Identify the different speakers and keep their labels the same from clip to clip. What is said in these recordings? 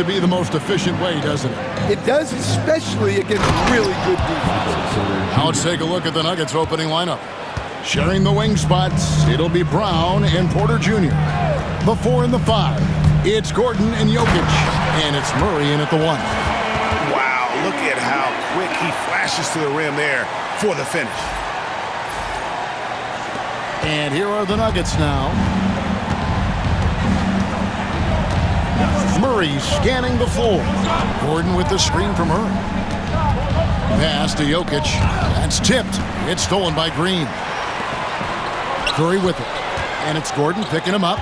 Speaker 1: to be the most efficient way, doesn't it?
Speaker 2: It does, especially against really good defenses.
Speaker 1: Now let's take a look at the Nuggets opening lineup. Sharing the wing spots, it'll be Brown and Porter Jr. The 4 and the 5. It's Gordon and Jokic. And it's Murray in at the 1.
Speaker 3: Wow, look at how quick he flashes to the rim there for the finish.
Speaker 1: And here are the Nuggets now. Murray scanning the floor. Gordon with the screen from Murray. Pass to Jokic. That's tipped. It's stolen by Green. Curry with it. And it's Gordon picking him up.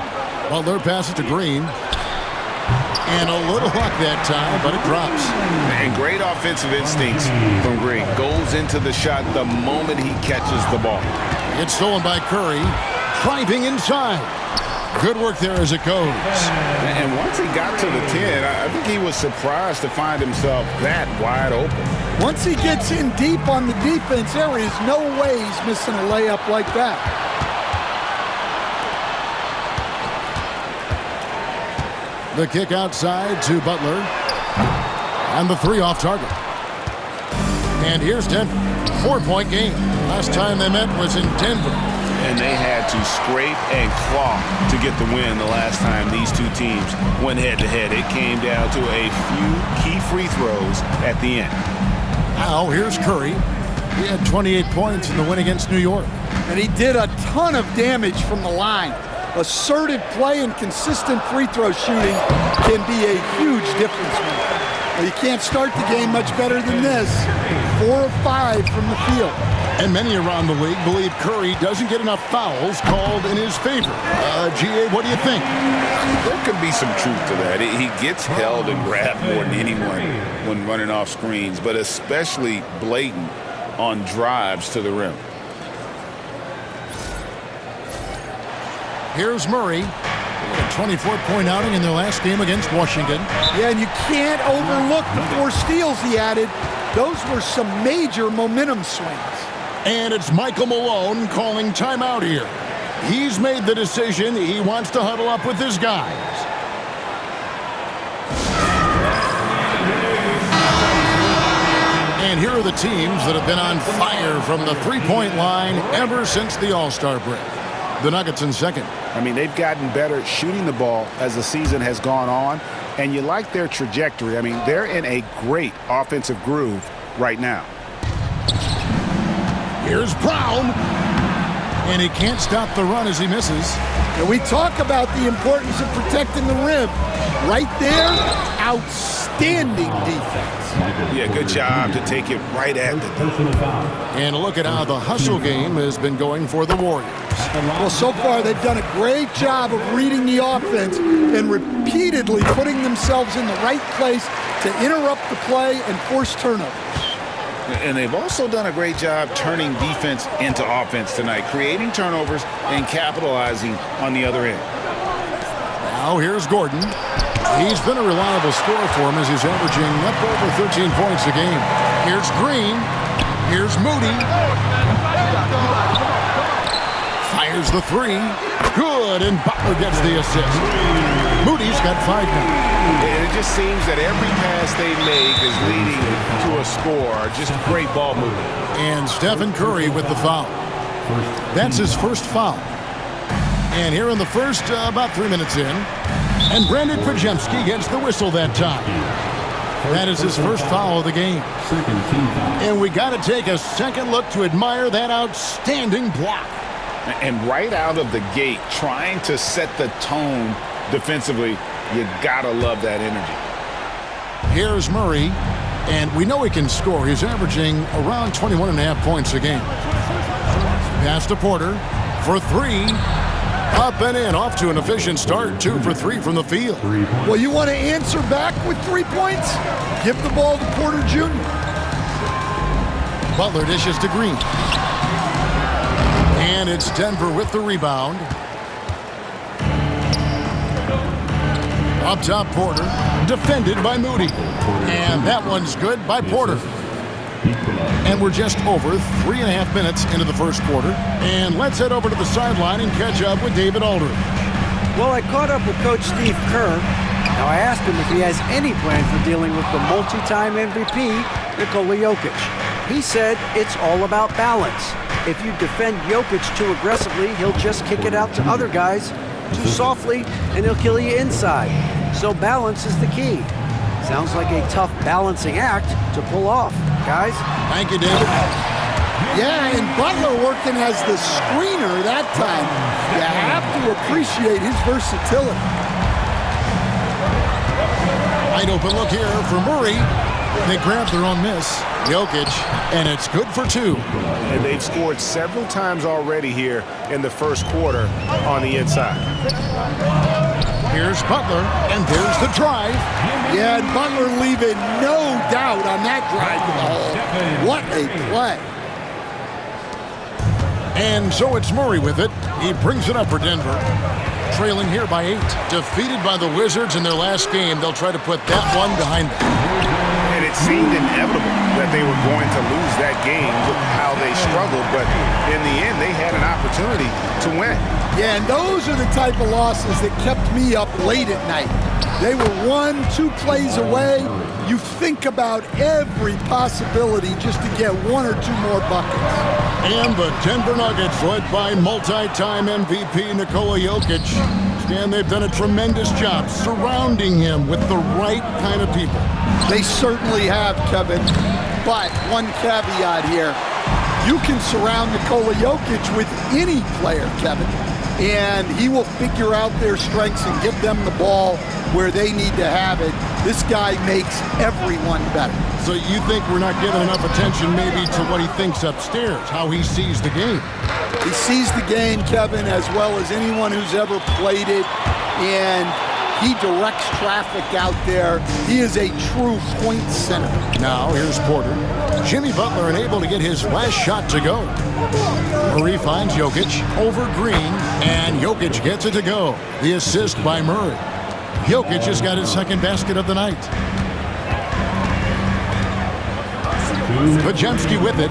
Speaker 1: Butler passes to Green. And a little luck that time, but it drops.
Speaker 3: And great offensive instincts from Green. Goes into the shot the moment he catches the ball.
Speaker 1: It's stolen by Curry. Driving inside. Good work there as it goes.
Speaker 3: And once he got to the 10, I think he was surprised to find himself that wide open.
Speaker 2: Once he gets in deep on the defense, there is no way he's missing a layup like that.
Speaker 1: The kick outside to Butler. And the 3 off target. And here's Denver. 4-point game. Last time they met was in Denver.
Speaker 3: And they had to scrape and claw to get the win the last time these two teams went head-to-head. It came down to a few key free throws at the end.
Speaker 1: Now here's Curry. He had 28 points in the win against New York.
Speaker 2: And he did a ton of damage from the line. Assertive play and consistent free throw shooting can be a huge difference maker. Well, you can't start the game much better than this. 4 of 5 from the field.
Speaker 1: And many around the league believe Curry doesn't get enough fouls called in his favor. G.A., what do you think?
Speaker 3: There could be some truth to that. He gets held and grabbed more than anyone when running off screens, but especially blatant on drives to the rim.
Speaker 1: Here's Murray. A 24-point outing in their last game against Washington.
Speaker 2: Yeah, and you can't overlook the 4 steals he added. Those were some major momentum swings.
Speaker 1: And it's Michael Malone calling timeout here. He's made the decision. He wants to huddle up with his guys. And here are the teams that have been on fire from the three-point line ever since the All-Star break. The Nuggets in second.
Speaker 3: I mean, they've gotten better at shooting the ball as the season has gone on, and you like their trajectory. I mean, they're in a great offensive groove right now.
Speaker 1: Here's Brown. And he can't stop the run as he misses.
Speaker 2: And we talk about the importance of protecting the rim. Right there, outstanding defense.
Speaker 3: Yeah, good job to take it right at the
Speaker 1: And look at how the hustle game has been going for the Warriors.
Speaker 2: Well, so far they've done a great job of reading the offense and repeatedly putting themselves in the right place to interrupt the play and force turnovers.
Speaker 3: And they've also done a great job turning defense into offense tonight, creating turnovers and capitalizing on the other end.
Speaker 1: Now here's Gordon. He's been a reliable scorer for him as he's averaging up over 13 points a game. Here's Green. Here's Moody. Fires the 3. Good, and Butler gets the assist. Moody's got 5 now.
Speaker 3: And it just seems that every pass they make is leading to a score. Just great ball movement.
Speaker 1: And Stephen Curry with the foul. That's his first foul. And here in the first, about 3 minutes in, and Brandon Podziemski gets the whistle that time. That is his first foul of the game. And we got to take a second look to admire that outstanding block.
Speaker 3: And right out of the gate, trying to set the tone defensively, you gotta love that energy.
Speaker 1: Here's Murray, and we know he can score. He's averaging around 21.5 points a game. Pass to Porter for 3. Up and in, off to an efficient start. 2 for 3 from the field.
Speaker 2: Well, you want to answer back with 3 points? Give the ball to Porter Jr.
Speaker 1: Butler dishes to Green. And it's Denver with the rebound. Up top, Porter. Defended by Moody. And that one's good by Porter. And we're just over 3.5 minutes into the first quarter. And let's head over to the sideline and catch up with David Aldridge.
Speaker 4: Well, I caught up with Coach Steve Kerr, Now, I asked him if he has any plan for dealing with the multi-time MVP, Nikola Jokic. He said it's all about balance. If you defend Jokic too aggressively, he'll just kick it out to other guys too softly, and he'll kill you inside. So balance is the key. Sounds like a tough balancing act to pull off, guys.
Speaker 1: Thank you, David.
Speaker 2: Yeah, and Butler working as the screener that time. You have to appreciate his versatility.
Speaker 1: Wide open look here for Murray. They grab their own miss. Jokic, and it's good for 2.
Speaker 3: And they've scored several times already here in the first quarter on the inside.
Speaker 1: Here's Butler, and there's the drive.
Speaker 2: Yeah, and Butler leaving no doubt on that drive to the hole. What a play.
Speaker 1: And so it's Murray with it. He brings it up for Denver. Trailing here by 8. Defeated by the Wizards in their last game, they'll try to put that one behind them.
Speaker 3: And it seemed inevitable that they were going to lose that game with how they struggled, but in the end, they had an opportunity to win.
Speaker 2: Yeah, and those are the type of losses that kept me up late at night. They were 1-2 plays away. You think about every possibility just to get 1 or 2 more buckets.
Speaker 1: And the Denver Nuggets, led by multi-time MVP Nikola Jokic, and they've done a tremendous job surrounding him with the right kind of people.
Speaker 2: They certainly have, Kevin. But one caveat here. You can surround Nikola Jokic with any player, Kevin, and he will figure out their strengths and give them the ball where they need to have it. This guy makes everyone better.
Speaker 1: So you think we're not giving enough attention maybe to what he thinks upstairs, how he sees the game?
Speaker 2: He sees the game, Kevin, as well as anyone who's ever played it, and he directs traffic out there. He is a true point center.
Speaker 1: Now here's Porter. Jimmy Butler unable to get his last shot to go. Murray finds Jokic over Green, and Jokic gets it to go. The assist by Murray. Jokic has got his second basket of the night. Podziemski with it.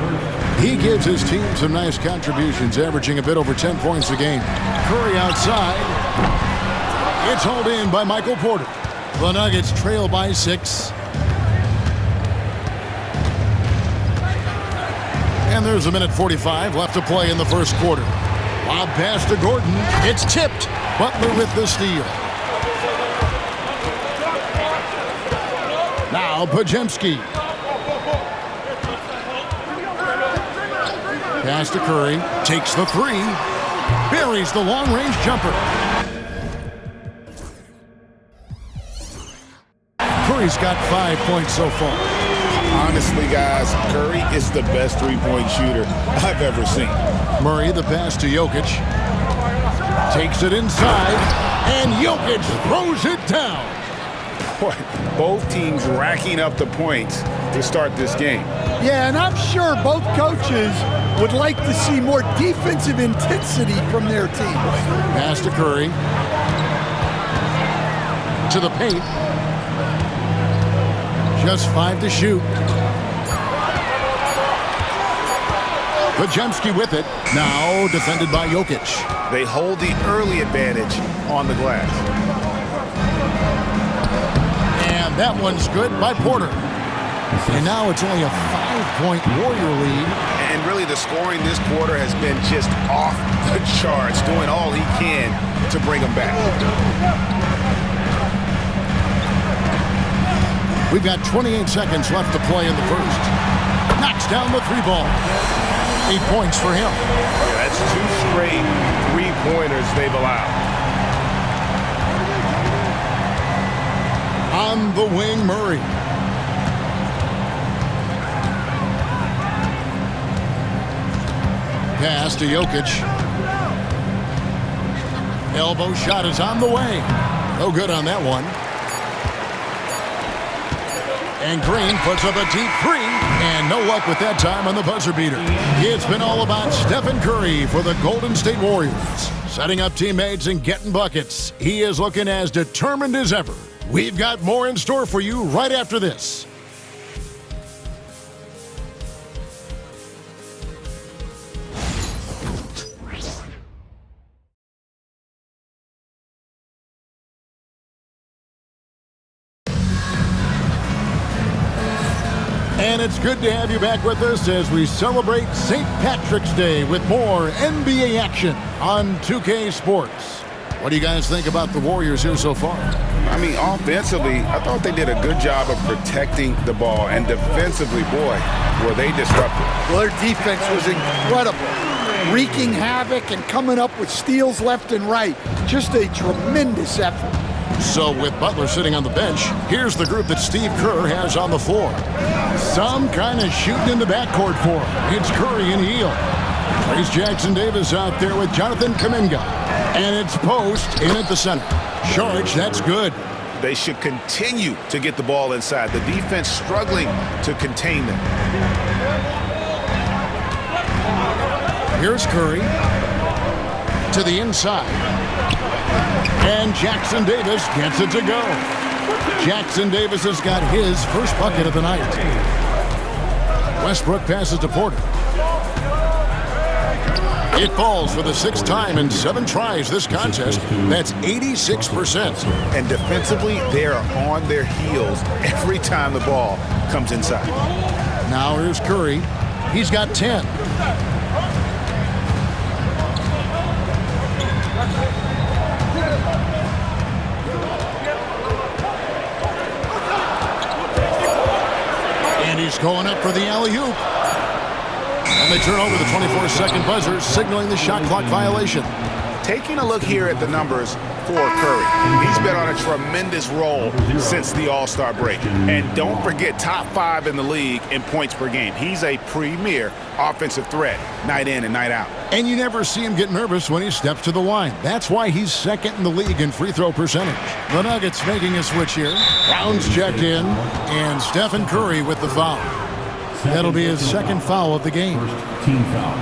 Speaker 1: He gives his team some nice contributions, averaging a bit over 10 points a game. Curry outside. It's hauled in by Michael Porter. The Nuggets trail by 6. And there's a minute 45 left to play in the first quarter. Lob pass to Gordon. It's tipped. Butler with the steal. Now Podziemski. Pass to Curry. Takes the 3. Buries the long-range jumper. Curry's got 5 points so far.
Speaker 3: Honestly, guys, Curry is the best three-point shooter I've ever seen.
Speaker 1: Murray, the pass to Jokic. Takes it inside, and Jokic throws it down.
Speaker 3: Boy, both teams racking up the points to start this game.
Speaker 2: Yeah, and I'm sure both coaches would like to see more defensive intensity from their teams.
Speaker 1: Pass to Curry. To the paint. Just 5 to shoot. Podziemski with it. Now defended by Jokic.
Speaker 3: They hold the early advantage on the glass.
Speaker 1: And that one's good by Porter. And now it's only a 5-point Warrior lead.
Speaker 3: And really the scoring this quarter has been just off the charts, doing all he can to bring them back.
Speaker 1: We've got 28 seconds left to play in the first. Knocks down the 3-ball. 8 points for him.
Speaker 3: Yeah, that's 2 straight three-pointers they've allowed.
Speaker 1: On the wing, Murray. Pass to Jokic. Elbow shot is on the way. No good on that one. And Green puts up a deep 3, and no luck with that time on the buzzer beater. It's been all about Stephen Curry for the Golden State Warriors. Setting up teammates and getting buckets. He is looking as determined as ever. We've got more in store for you right after this. And it's good to have you back with us as we celebrate St. Patrick's Day with more NBA action on 2K Sports. What do you guys think about the Warriors here so far?
Speaker 3: I mean, offensively, I thought they did a good job of protecting the ball. And defensively, boy, were they disruptive.
Speaker 2: Well, their defense was incredible. Wreaking havoc and coming up with steals left and right. Just a tremendous effort.
Speaker 1: So with Butler sitting on the bench, here's the group that Steve Kerr has on the floor. Some kind of shooting in the backcourt for him. It's Curry and Hield. Trace Jackson-Davis out there with Jonathan Kuminga. And it's Post in at the center. Charge, that's good.
Speaker 3: They should continue to get the ball inside. The defense struggling to contain them.
Speaker 1: Here's Curry to the inside. And Jackson-Davis gets it to go. Jackson-Davis has got his first bucket of the night. Westbrook passes to Porter. It falls for the 6th time in 7 tries this contest. That's 86%.
Speaker 3: And defensively, they are on their heels every time the ball comes inside.
Speaker 1: Now here's Curry. He's got 10. And he's going up for the alley-oop. And they turn over the 24-second buzzer, signaling the shot clock violation.
Speaker 3: Taking a look here at the numbers for Curry. He's been on a tremendous roll since the All-Star break. And don't forget, top 5 in the league in points per game. He's a premier offensive threat, night in and night out.
Speaker 1: And you never see him get nervous when he steps to the line. That's why he's 2nd in the league in free throw percentage. The Nuggets making a switch here. Brown's checked in, and Stephen Curry with the foul. That'll be his 2nd foul of the game.
Speaker 5: First team foul.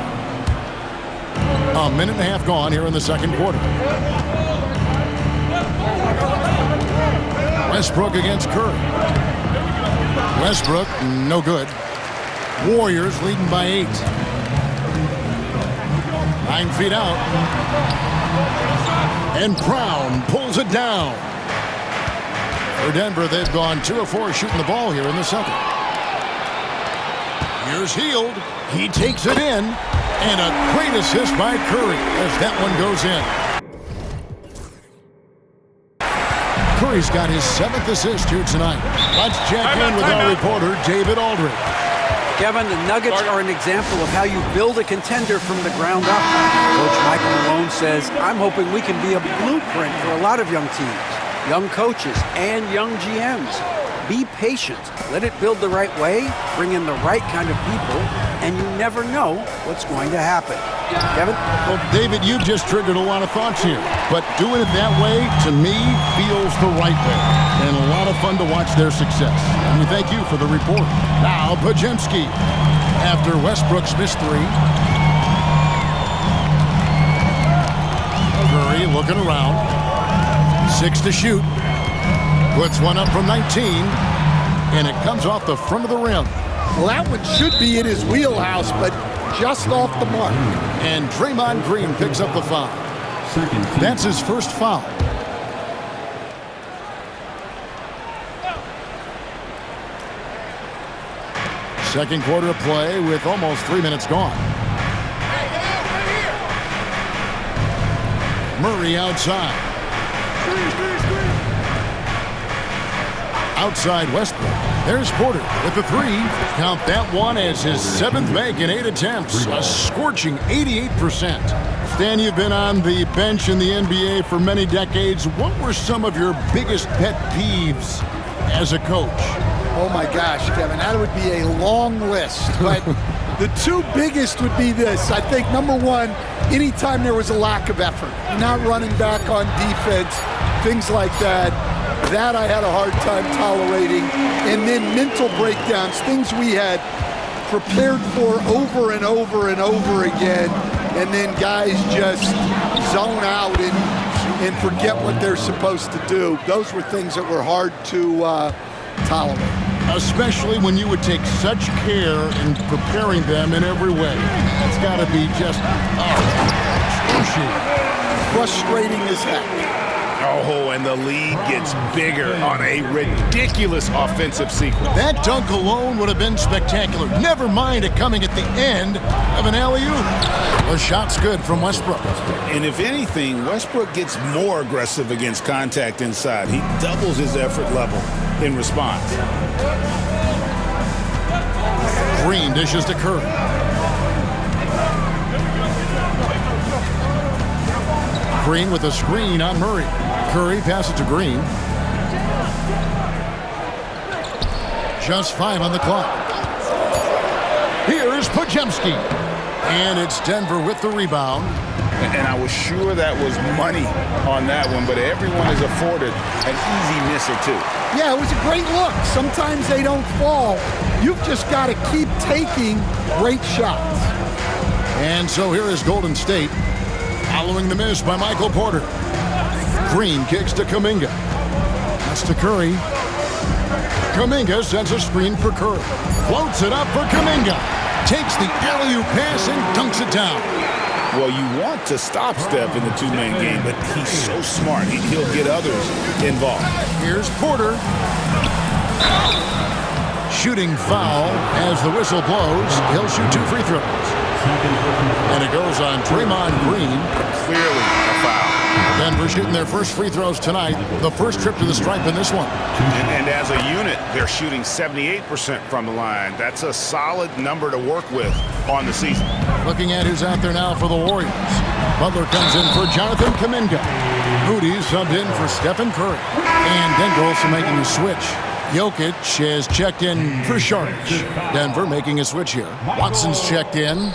Speaker 1: A minute and a half gone here in the 2nd quarter. Westbrook against Curry. Westbrook, no good. Warriors leading by 8. 9 feet out. And Brown pulls it down. For Denver, they've gone 2 of 4 shooting the ball here in the 2nd. Here's Hield. He takes it in. And a great assist by Curry as that one goes in. Curry's got his 7th assist here tonight. Let's check in with our reporter, David Aldridge.
Speaker 4: Kevin, the Nuggets are an example of how you build a contender from the ground up. Coach Michael Malone says, I'm hoping we can be a blueprint for a lot of young teams, young coaches, and young GMs. Be patient. Let it build the right way, bring in the right kind of people, and you never know what's going to happen. Kevin?
Speaker 1: Well, David, you've just triggered a lot of thoughts here. But doing it that way, to me, feels the right way. And a lot of fun to watch their success. And we thank you for the report. Now, Podziemski. After Westbrook's missed 3. Curry looking around. 6 to shoot. Puts one up from 19, and it comes off the front of the rim.
Speaker 2: Well, that one should be in his wheelhouse, but just off the mark.
Speaker 1: And Draymond Green picks up the foul. That's his first foul. Second quarter of play with almost 3 minutes gone. Murray outside. Outside Westbrook. There's Porter with the 3. Count that one as his 7th make in 8 attempts. A scorching 88%. Stan, you've been on the bench in the NBA for many decades. What were some of your biggest pet peeves as a coach?
Speaker 2: Oh my gosh, Kevin, that would be a long list. But the 2 biggest would be this. I think number 1, anytime there was a lack of effort, not running back on defense, things like that. That I had a hard time tolerating. And then mental breakdowns, things we had prepared for over and over and over again. And then guys just zone out and forget what they're supposed to do. Those were things that were hard to tolerate.
Speaker 1: Especially when you would take such care in preparing them in every way. That's got to be just, excruciating.
Speaker 2: Frustrating as heck.
Speaker 3: Oh, and the lead gets bigger on a ridiculous offensive sequence.
Speaker 1: That dunk alone would have been spectacular. Never mind it coming at the end of an alley-oop. The shot's good from Westbrook.
Speaker 3: And if anything, Westbrook gets more aggressive against contact inside. He doubles his effort level in response.
Speaker 1: Green dishes to Curry. Green with a screen on Murray. Curry passes to Green. Just 5 on the clock. Here's Podziemski. And it's Denver with the rebound.
Speaker 3: And I was sure that was money on that one, but everyone is afforded an easy miss or two.
Speaker 2: Yeah, it was a great look. Sometimes they don't fall. You've just got to keep taking great shots.
Speaker 1: And so here is Golden State, following the miss by Michael Porter. Green kicks to Kuminga. That's to Curry. Kuminga sends a screen for Curry. Floats it up for Kuminga. Takes the alley-oop pass and dunks it down.
Speaker 3: Well, you want to stop Steph in the two-man game, but he's so smart. He'll get others involved.
Speaker 1: Here's Porter. Shooting foul as the whistle blows. He'll shoot 2 free throws. And it goes on Draymond Green.
Speaker 3: Clearly a foul.
Speaker 1: Denver shooting their first free throws tonight. The first trip to the stripe in this one.
Speaker 3: And as a unit, they're shooting 78% from the line. That's a solid number to work with on the season.
Speaker 1: Looking at who's out there now for the Warriors. Butler comes in for Jonathan Kuminga. Moody subbed in for Stephen Curry. And Denver also making a switch. Jokic has checked in for Saric. Denver making a switch here. Watson's checked in.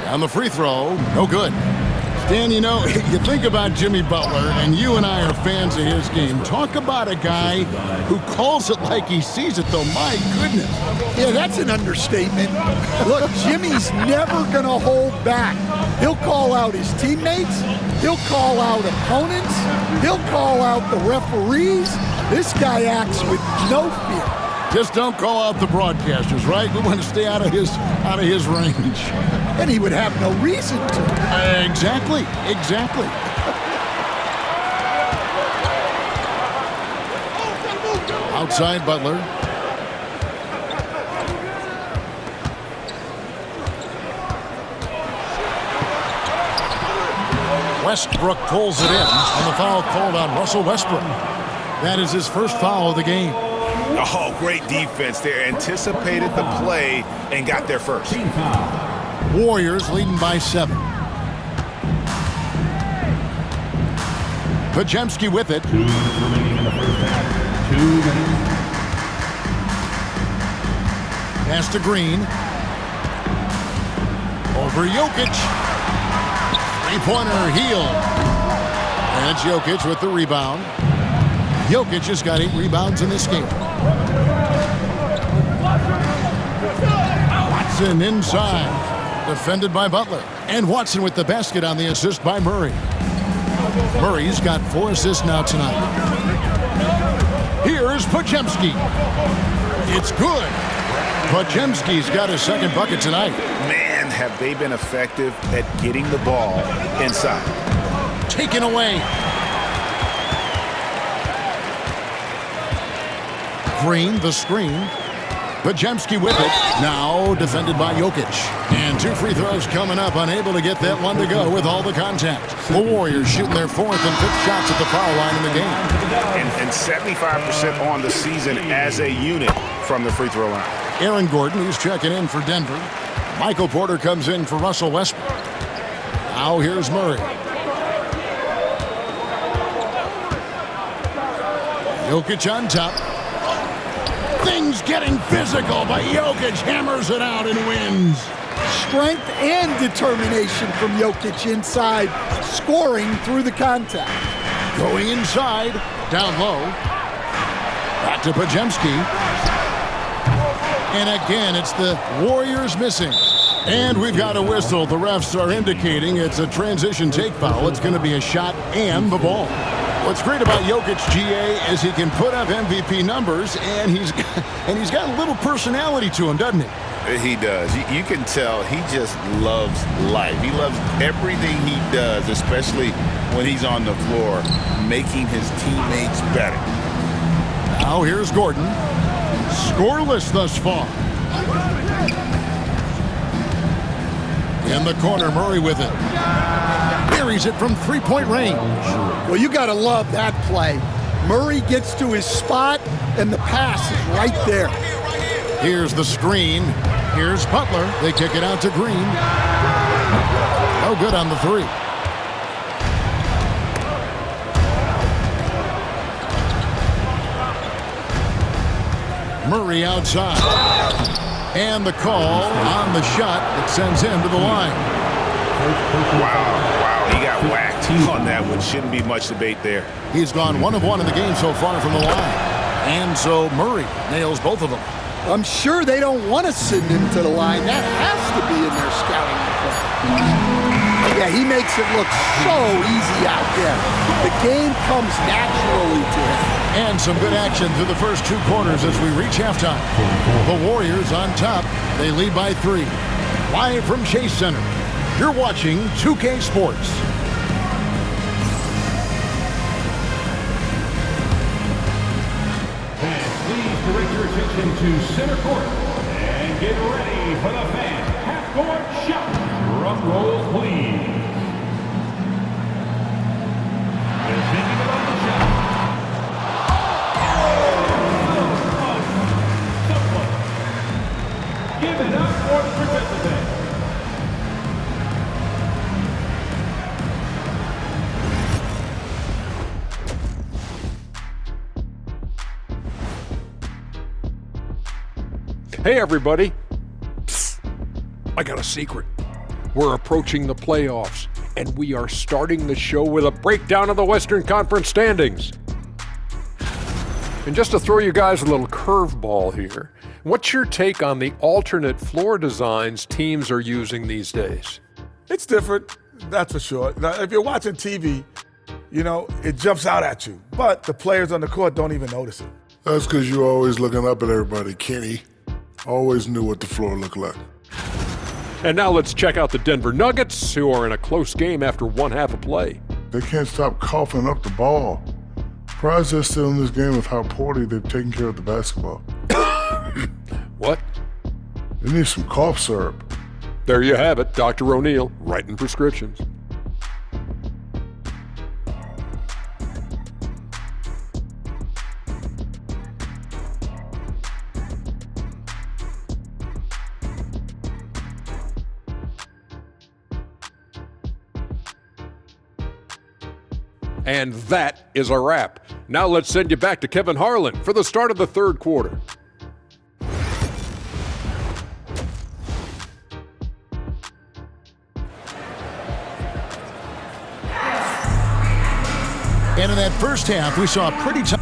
Speaker 1: On the free throw, no good. Dan, you know, you think about Jimmy Butler, and you and I are fans of his game. Talk about a guy who calls it like he sees it, though. My goodness.
Speaker 2: Yeah, that's an understatement. Look, Jimmy's never going to hold back. He'll call out his teammates. He'll call out opponents. He'll call out the referees. This guy acts with no fear.
Speaker 1: Just don't call out the broadcasters, right? We want to stay out of his range.
Speaker 2: And he would have no reason to.
Speaker 1: Exactly. Outside Butler. Westbrook pulls it in, and the foul called on Russell Westbrook. That is his first foul of the game.
Speaker 3: Oh, great defense there. Anticipated the play and got there first.
Speaker 1: Warriors leading by 7. Podziemski with it.
Speaker 5: 2 minutes remaining in the first half. 2 minutes.
Speaker 1: Pass to Green. Over Jokic. Three-pointer heel. And it's Jokic with the rebound. Jokic has got 8 rebounds in this game. Watson inside. Defended by Butler. And Watson with the basket on the assist by Murray. Murray's got 4 assists now tonight. Here's Podziemski. It's good. Podziemski's got his second bucket tonight.
Speaker 3: Man, have they been effective at getting the ball inside.
Speaker 1: Taken away. Green, the screen. Podziemski with it. Now defended by Jokic. And 2 free throws coming up. Unable to get that one to go with all the contact. The Warriors shooting their 4th and 5th shots at the foul line in the game.
Speaker 3: And 75% on the season as a unit from the free throw line.
Speaker 1: Aaron Gordon, who's checking in for Denver. Michael Porter comes in for Russell Westbrook. Now here's Murray. Jokic on top. Things getting physical, but Jokic hammers it out and wins.
Speaker 2: Strength and determination from Jokic inside, scoring through the contact.
Speaker 1: Going inside, down low. Back to Podziemski. And again, it's the Warriors missing. And we've got a whistle. The refs are indicating it's a transition take foul. It's going to be a shot and the ball. What's great about Jokic, GA, is he can put up MVP numbers, and he's got a little personality to him, doesn't he?
Speaker 3: He does. You can tell he just loves life. He loves everything he does, especially when he's on the floor, making his teammates better.
Speaker 1: Now here's Gordon. Scoreless thus far. In the corner, Murray with it. Buries it from three-point range.
Speaker 2: Well, you got to love that play. Murray gets to his spot, and the pass is right there.
Speaker 1: Here's the screen. Here's Butler. They kick it out to Green. No good on the three. Murray outside. And the call on the shot that sends him to the line.
Speaker 3: Wow, he got whacked on that one. Shouldn't be much debate there.
Speaker 1: He's gone 1 of 1 in the game so far from the line. And so Murray nails both of them.
Speaker 2: I'm sure they don't want to send him to the line. That has to be in their scouting report. Yeah, he makes it look so easy out there. The game comes naturally to him.
Speaker 1: And some good action through the first 2 quarters as we reach halftime. The Warriors on top. They lead by 3. Live from Chase Center, you're watching 2K Sports.
Speaker 5: Please direct your attention to center court and get ready for the fan half-court shot. Drum roll, please. They're thinking about the shot. Give it up for the participant.
Speaker 6: Hey, everybody. Psst. I got a secret. We're approaching the playoffs, and we are starting the show with a breakdown of the Western Conference standings. And just to throw you guys a little curveball here, what's your take on the alternate floor designs teams are using these days?
Speaker 7: It's different, that's for sure. Now, if you're watching TV, you know, it jumps out at you. But the players on the court don't even notice it.
Speaker 8: That's because you're always looking up at everybody, Kenny. Always knew what the floor looked like.
Speaker 6: And now let's check out the Denver Nuggets, who are in a close game after 1 half of play.
Speaker 8: They can't stop coughing up the ball. Surprised they're still in this game with how poorly they've taken care of the basketball.
Speaker 6: What?
Speaker 8: They need some cough syrup.
Speaker 6: There you have it, Dr. O'Neill, writing prescriptions. And that is a wrap. Now let's send you back to Kevin Harlan for the start of the third quarter.
Speaker 1: And in that first half, we saw a pretty tight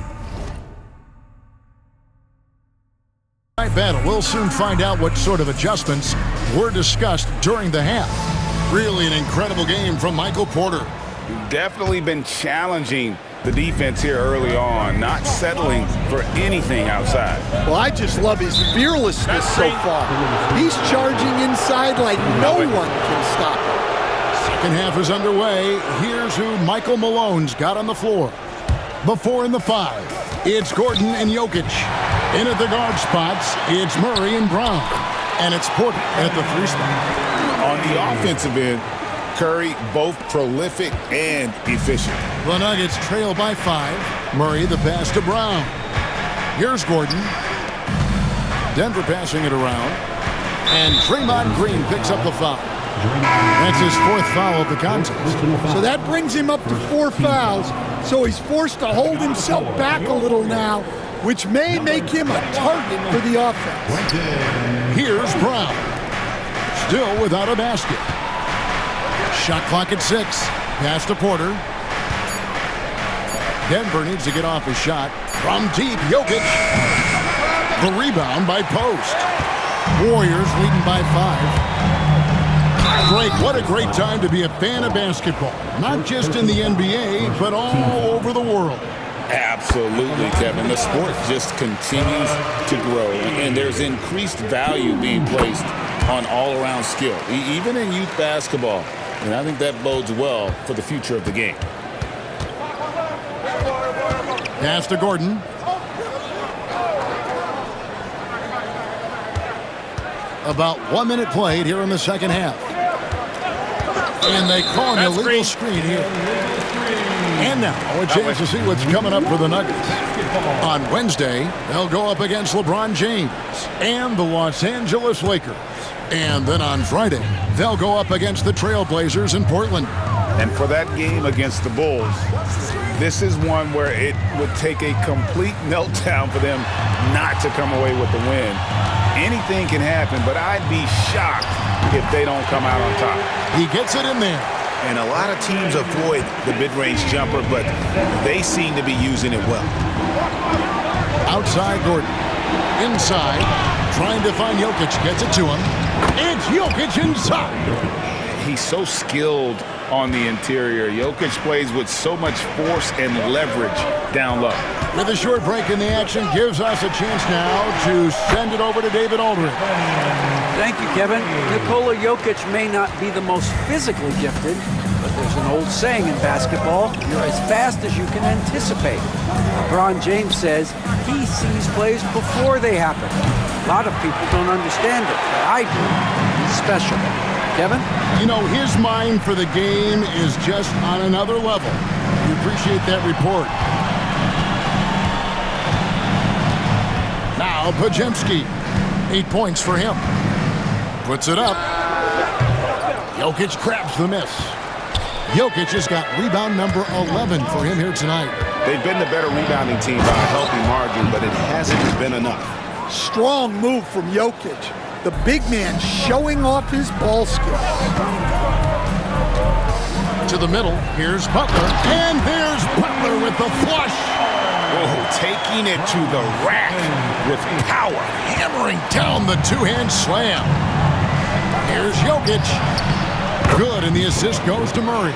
Speaker 1: battle. We'll soon find out what sort of adjustments were discussed during the half. Really an incredible game from Michael Porter.
Speaker 3: Definitely been challenging the defense here early on, not settling for anything outside.
Speaker 2: Well, I just love his fearlessness so far. He's charging inside like no one can stop him.
Speaker 1: Second half is underway. Here's who Michael Malone's got on the floor. The 4 and the 5. It's Gordon and Jokic. In at the guard spots, it's Murray and Brown. And it's Porter at the 3 spot.
Speaker 3: On the offensive end, Curry both prolific and efficient.
Speaker 1: The Nuggets trail by 5. Murray the pass to Brown. Here's Gordon. Denver passing it around. And Draymond Green picks up the foul. That's his 4th foul of the contest.
Speaker 2: So that brings him up to 4 fouls. So he's forced to hold himself back a little now, which may make him a target for the offense.
Speaker 1: Here's Brown. Still without a basket. Shot clock at 6. Pass to Porter. Denver needs to get off his shot. From deep, Jokic. The rebound by Post. Warriors leading by 5. Greg, what a great time to be a fan of basketball. Not just in the NBA, but all over the world.
Speaker 3: Absolutely, Kevin. The sport just continues to grow, and there's increased value being placed on all-around skill, even in youth basketball. And I think that bodes well for the future of the game.
Speaker 1: Pass to Gordon. About 1 minute played here in the second half. And they call an illegal screen here. And now a chance to see what's coming up for the Nuggets. On Wednesday, they'll go up against LeBron James and the Los Angeles Lakers. And then on Friday, they'll go up against the Trailblazers in Portland.
Speaker 3: And for that game against the Bulls, this is one where it would take a complete meltdown for them not to come away with the win. Anything can happen, but I'd be shocked if they don't come out on top.
Speaker 1: He gets it in there.
Speaker 3: And a lot of teams avoid the mid-range jumper, but they seem to be using it well.
Speaker 1: Outside Gordon. Inside. Trying to find Jokic. Gets it to him. It's Jokic inside.
Speaker 3: He's so skilled on the interior. Jokic plays with so much force and leverage down low.
Speaker 1: With a short break in the action, gives us a chance now to send it over to David Aldridge.
Speaker 4: Thank you, Kevin. Nikola Jokic may not be the most physically gifted, but there's an old saying in basketball, you're as fast as you can anticipate. LeBron James says he sees plays before they happen. A lot of people don't understand it, but I do. He's special. Kevin?
Speaker 1: You know, his mind for the game is just on another level. We appreciate that report. Now, Podziemski. 8 points for him. Puts it up. Jokic grabs the miss. Jokic has got rebound number 11 for him here tonight.
Speaker 3: They've been the better rebounding team by a healthy margin, but it hasn't been enough.
Speaker 2: Strong move from Jokic. The big man showing off his ball skills.
Speaker 1: To the middle, here's Butler. And there's Butler with the flush.
Speaker 3: Oh, taking it to the rack with power.
Speaker 1: Hammering down the two-hand slam. Here's Jokic. Good, and the assist goes to Murray.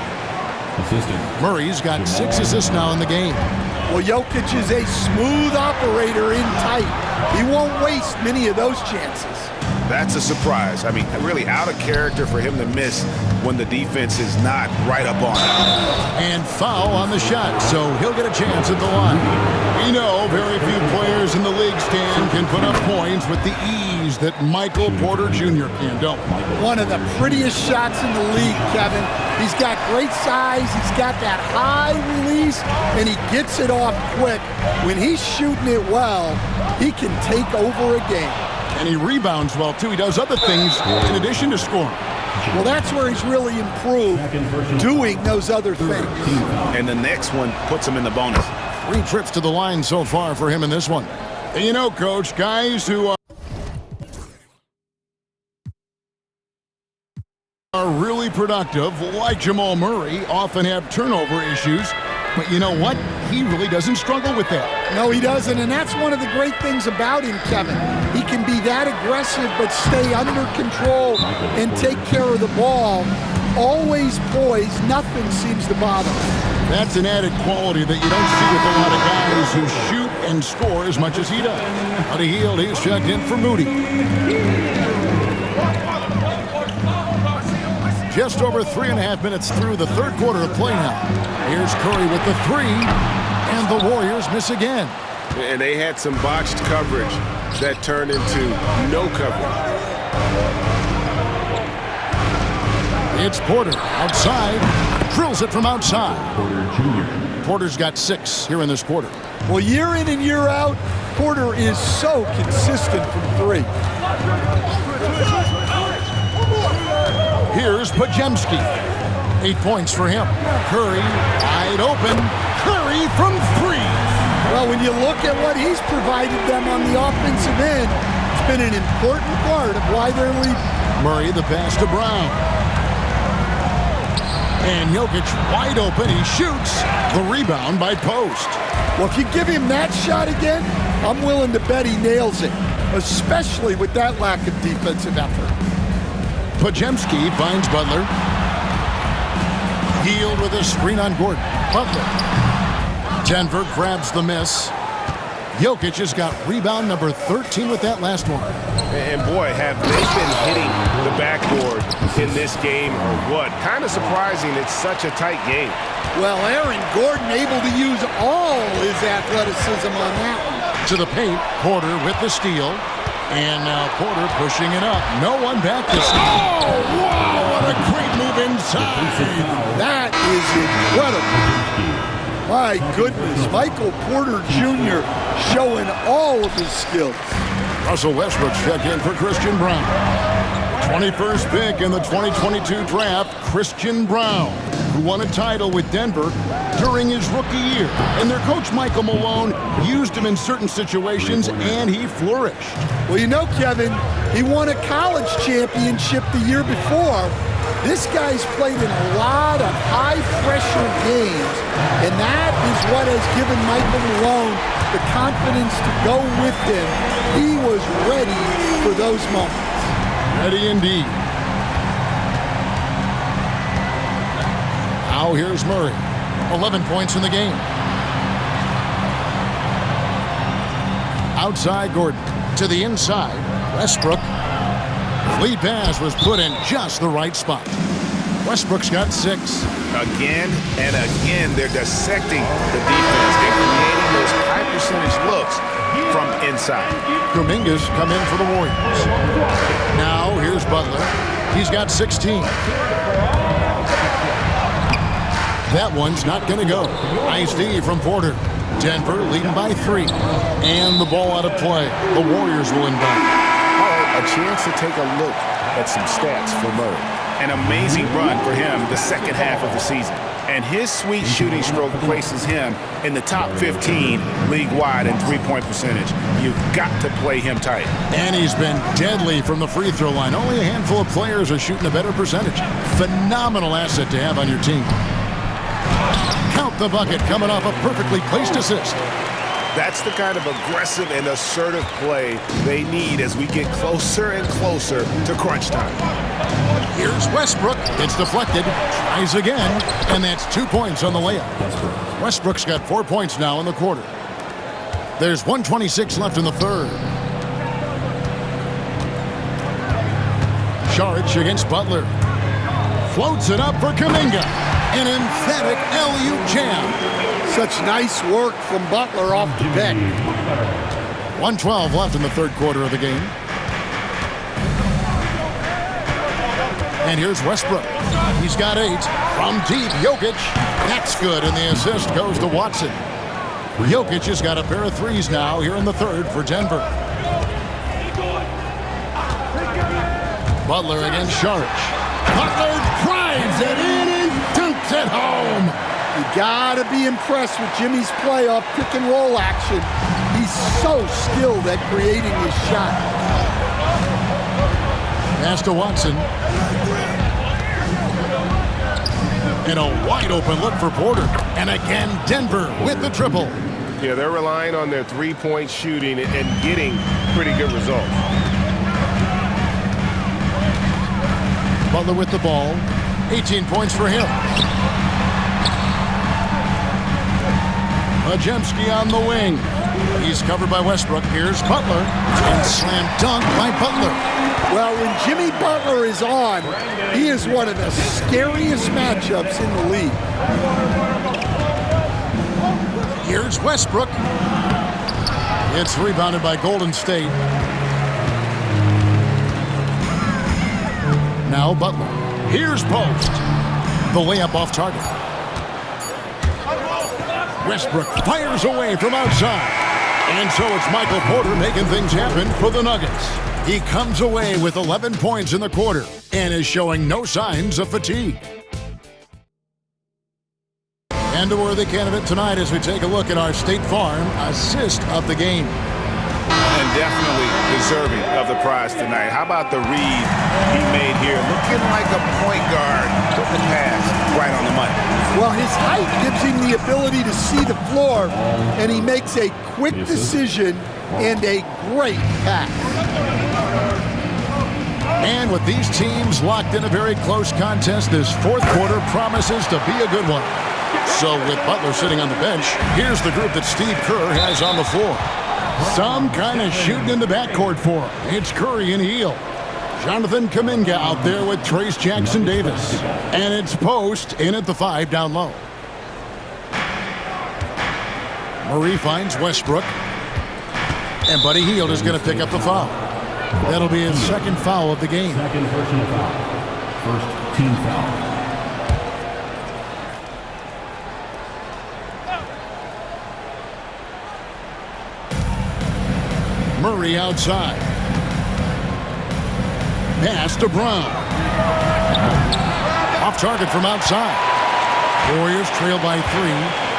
Speaker 1: Murray's got 6 assists now in the game.
Speaker 2: Well, Jokic is a smooth operator in tight. He won't waste many of those chances.
Speaker 3: That's a surprise. I mean, really out of character for him to miss when the defense is not right up on him.
Speaker 1: And foul on the shot, so he'll get a chance at the line. We know very few players in the league, Stan, can put up points with the ease that Michael Porter Jr. can, don't.
Speaker 2: One of the prettiest shots in the league, Kevin. He's got great size, he's got that high release, and he gets it off quick. When he's shooting it well, he can take over a game.
Speaker 1: And he rebounds well, too. He does other things in addition to scoring.
Speaker 2: Well, that's where he's really improved, doing those other things.
Speaker 3: And the next one puts him in the bonus.
Speaker 1: 3 trips to the line so far for him in this one. And you know, Coach, guys who are really productive, like Jamal Murray, often have turnover issues. But you know what? He really doesn't struggle with that.
Speaker 2: No, he doesn't, and that's one of the great things about him, Kevin. He can be that aggressive but stay under control and take care of the ball. Always poised, nothing seems to bother him.
Speaker 1: That's an added quality that you don't see with a lot of guys who shoot and score as much as he does. Buddy Hield, he's checked in for Moody. Just over 3.5 minutes through the third quarter of play now. Here's Curry with the 3, and the Warriors miss again.
Speaker 3: And they had some botched coverage that turned into no coverage.
Speaker 1: It's Porter outside, drills it from outside.
Speaker 5: Porter Jr.
Speaker 1: Porter's got 6 here in this quarter.
Speaker 2: Well, year in and year out, Porter is so consistent from 3.
Speaker 1: Here's Podziemski. 8 points for him. Curry wide open. Curry from 3.
Speaker 2: Well, when you look at what he's provided them on the offensive end, it's been an important part of why they're leading.
Speaker 1: Murray the pass to Brown. And Jokic wide open. He shoots. The rebound by Post.
Speaker 2: Well, if you give him that shot again, I'm willing to bet he nails it, especially with that lack of defensive effort.
Speaker 1: Podziemski finds Butler. Hield with a screen on Gordon. Butler Denver grabs the miss. Jokic has got rebound number 13 with that last one.
Speaker 3: And boy, have they been hitting the backboard in this game or what? Kind of surprising it's such a tight game.
Speaker 2: Well, Aaron Gordon able to use all his athleticism on that one.
Speaker 1: To the paint, Porter with the steal. And now Porter pushing it up. No one back to steal. Oh, wow, what a great move inside.
Speaker 2: That is incredible. My goodness, Michael Porter Jr. showing all of his skills.
Speaker 1: Russell Westbrook's check in for Christian Brown. 21st pick in the 2022 draft, Christian Brown, who won a title with Denver during his rookie year. And their coach, Michael Malone, used him in certain situations, and he flourished.
Speaker 2: Well, you know, Kevin, he won a college championship the year before. This guy's played in a lot of high-pressure games, and that is what has given Michael Malone the confidence to go with him. He was ready for those moments.
Speaker 1: Ready indeed. Now here's Murray. 11 points in the game. Outside Gordon. To the inside. Westbrook. The lead pass was put in just the right spot. Westbrook's got 6.
Speaker 3: Again and again, they're dissecting the defense. They're creating those high percentage looks from inside.
Speaker 1: Kuminga's come in for the Warriors. Now here's Butler. He's got 16. That one's not going to go. Nice D from Porter. Denver leading by 3. And the ball out of play. The Warriors will inbound.
Speaker 3: A chance to take a look at some stats for Murray. An amazing run for him the second half of the season. And his sweet shooting stroke places him in the top 15 league-wide in three-point percentage. You've got to play him tight.
Speaker 1: And he's been deadly from the free throw line. Only a handful of players are shooting a better percentage. Phenomenal asset to have on your team. Count the bucket coming off a perfectly placed assist.
Speaker 3: That's the kind of aggressive and assertive play they need as we get closer and closer to crunch time.
Speaker 1: Here's Westbrook. It's deflected. Tries again. And that's 2 points on the layup. Westbrook's got 4 points now in the quarter. There's 1:26 left in the third. Saric against Butler. Floats it up for Kuminga. An emphatic LU jam.
Speaker 2: Such nice work from Butler off the bench.
Speaker 1: 1:12 left in the third quarter of the game. And here's Westbrook. He's got 8. From deep, Jokic. That's good, and the assist goes to Watson. Jokic has got a pair of threes now here in the third for Denver. Butler against Saric. Butler drives it in and dunks it home.
Speaker 2: You gotta be impressed with Jimmy's play off pick and roll action. He's so skilled at creating his shot.
Speaker 1: Pass to Watson. And a wide open look for Porter. And again, Denver with the triple.
Speaker 3: Yeah, they're relying on their three-point shooting and getting pretty good results.
Speaker 1: Butler with the ball. 18 points for him. Podziemski on the wing. He's covered by Westbrook. Here's Butler. And slam dunk by Butler.
Speaker 2: Well, when Jimmy Butler is on, he is one of the scariest matchups in the league.
Speaker 1: Here's Westbrook. It's rebounded by Golden State. Now Butler. Here's Post. The layup off target. Westbrook fires away from outside. And so it's Michael Porter making things happen for the Nuggets. He comes away with 11 points in the quarter and is showing no signs of fatigue. And a worthy candidate tonight as we take a look at our State Farm assist of the game.
Speaker 3: And definitely deserving of the prize tonight. How about the read he made here? Looking like a point guard. Put the pass right on the money.
Speaker 2: Well, his height gives him the ability to see the floor, and he makes a quick decision and a great pass.
Speaker 1: And with these teams locked in a very close contest, this fourth quarter promises to be a good one. So with Butler sitting on the bench, here's the group that Steve Kerr has on the floor. Some kind of shooting in the backcourt for him. It's Curry and Hield. Jonathan Kuminga out there with Trace Jackson-Davis. And it's Post in at the 5 down low. Murray finds Westbrook. And Buddy Hield is going to pick up the foul. That'll be his second foul of the game.
Speaker 5: Second personal foul. First team foul.
Speaker 1: Murray outside. Pass to Brown. Off target from outside. Warriors trail by 3.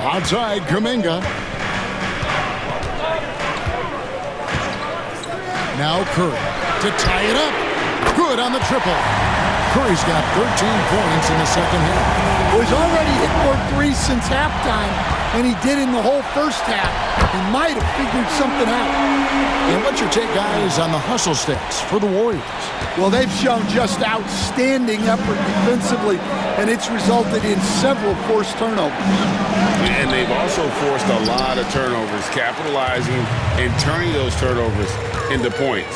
Speaker 1: Outside, Kuminga. Now Curry to tie it up. Good on the triple. Curry's got 13 points in the second half.
Speaker 2: Well, he's already hit more threes since halftime than he did in the whole first half. He might have figured something out.
Speaker 1: And what's your take, guys, on the hustle stats for the Warriors?
Speaker 2: Well, they've shown just outstanding effort defensively, and it's resulted in several forced turnovers.
Speaker 3: And they've also forced a lot of turnovers, capitalizing and turning those turnovers into points.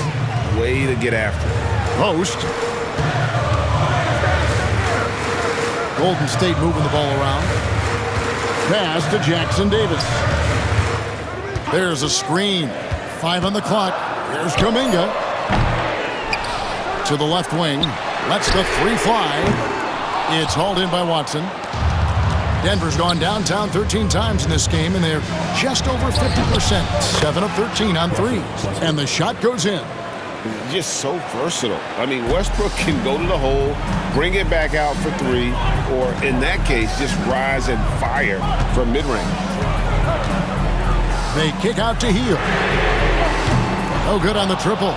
Speaker 3: Way to get after it.
Speaker 1: Post. Golden State moving the ball around. Pass to Jackson-Davis. There's a screen. 5 on the clock. Here's Kuminga. To the left wing. Lets the 3 fly. It's hauled in by Watson. Denver's gone downtown 13 times in this game, and they're just over 50%. 7 of 13 on threes. And the shot goes in.
Speaker 3: Just so versatile. I mean, Westbrook can go to the hole, bring it back out for 3, or in that case, just rise and fire from mid-range.
Speaker 1: They kick out to Hield. No good on the triple.